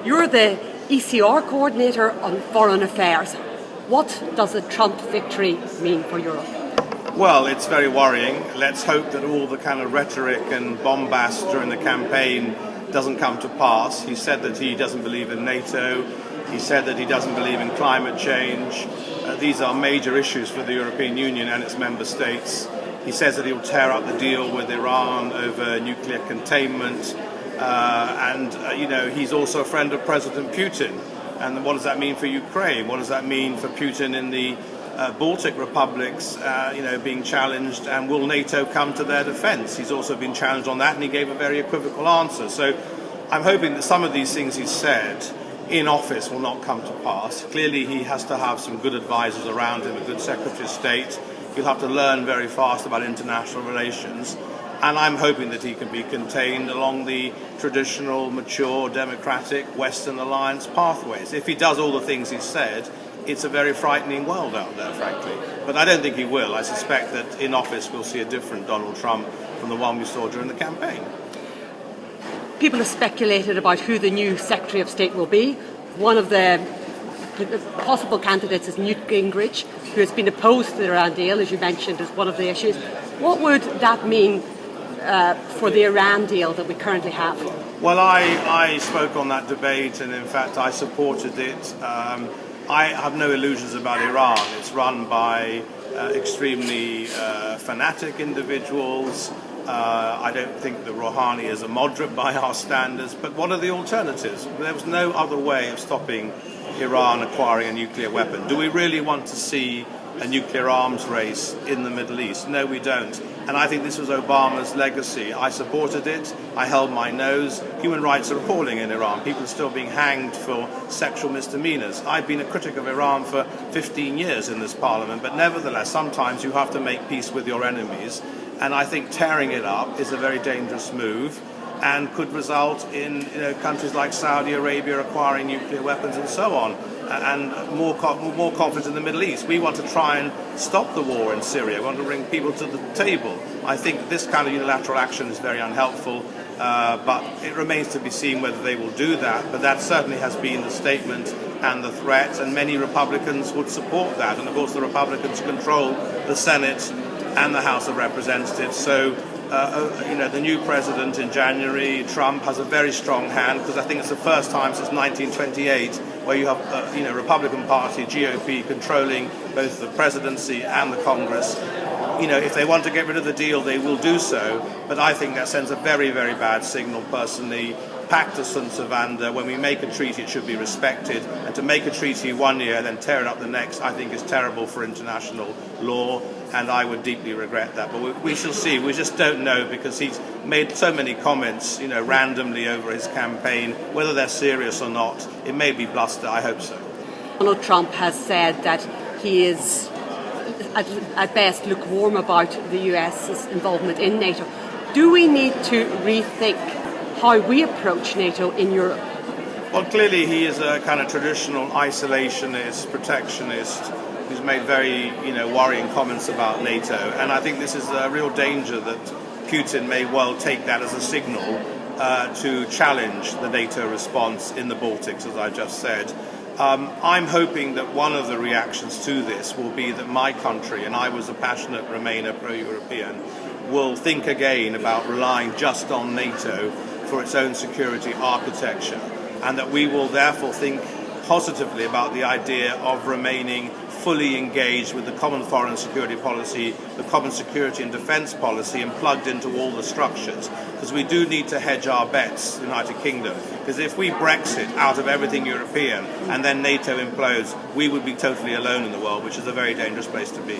You're the ECR coordinator on foreign affairs. What does a Trump victory mean for Europe? Well, it's very worrying. Let's hope that all the kind of rhetoric and bombast during the campaign doesn't come to pass. He said that he doesn't believe in NATO. He said that he doesn't believe in climate change. These are major issues for the European Union and its member states. He says that he'll tear up the deal with Iran over nuclear containment. He's also a friend of President Putin. And what does that mean for Ukraine? What does that mean for Putin in the Baltic republics, being challenged, and will NATO come to their defense? He's also been challenged on that, and he gave a very equivocal answer. So I'm hoping that some of these things he said in office will not come to pass. Clearly, he has to have some good advisors around him, a good Secretary of State. He'll have to learn very fast about international relations. And I'm hoping that he can be contained along the traditional, mature, democratic Western alliance pathways. If he does all the things he said, it's a very frightening world out there, frankly. But I don't think he will. I suspect that in office we'll see a different Donald Trump from the one we saw during the campaign. People have speculated about who the new Secretary of State will be. One of the possible candidates is Newt Gingrich, who has been opposed to the Iran deal, as you mentioned, as one of the issues. What would that mean for the Iran deal that we currently have? Well, I spoke on that debate, and in fact I supported it. I have no illusions about Iran. It's run by extremely fanatic individuals. I don't think that Rouhani is a moderate by our standards, but what are the alternatives? There was no other way of stopping Iran acquiring a nuclear weapon. Do we really want to see a nuclear arms race in the Middle East? No, we don't. And I think this was Obama's legacy. I supported it. I held my nose. Human rights are appalling in Iran. People are still being hanged for sexual misdemeanors. I've been a critic of Iran for 15 years in this parliament, but nevertheless, sometimes you have to make peace with your enemies. And I think tearing it up is a very dangerous move and could result in countries like Saudi Arabia acquiring nuclear weapons and so on, and more conflict in the Middle East. We want to try and stop the war in Syria. We want to bring people to the table. I think this kind of unilateral action is very unhelpful, but it remains to be seen whether they will do that. But that certainly has been the statement and the threat, and many Republicans would support that. And of course the Republicans control the Senate and the House of Representatives. So the new president in January, Trump, has a very strong hand, because I think it's the first time since 1928 where you have Republican Party, GOP, controlling both the presidency and the Congress. If they want to get rid of the deal, they will do so, but I think that sends a very, very bad signal personally. Pacta sunt servanda. When we make a treaty, it should be respected. And to make a treaty one year and then tear it up the next, I think is terrible for international law, and I would deeply regret that. But we shall see. We just don't know, because he's made so many comments, randomly over his campaign. Whether they're serious or not, it may be bluster. I hope so. Donald Trump has said that he is, at best, lukewarm about the US's involvement in NATO. Do we need to rethink how we approach NATO in Europe? Well, clearly he is a kind of traditional isolationist, protectionist, who's made very, worrying comments about NATO. And I think this is a real danger that Putin may well take that as a signal to challenge the NATO response in the Baltics, as I just said. I'm hoping that one of the reactions to this will be that my country, and I was a passionate Remainer, pro-European, will think again about relying just on NATO for its own security architecture, and that we will therefore think positively about the idea of remaining fully engaged with the common foreign security policy, the common security and defence policy, and plugged into all the structures. Because we do need to hedge our bets, the United Kingdom. Because if we Brexit out of everything European and then NATO implodes, we would be totally alone in the world, which is a very dangerous place to be.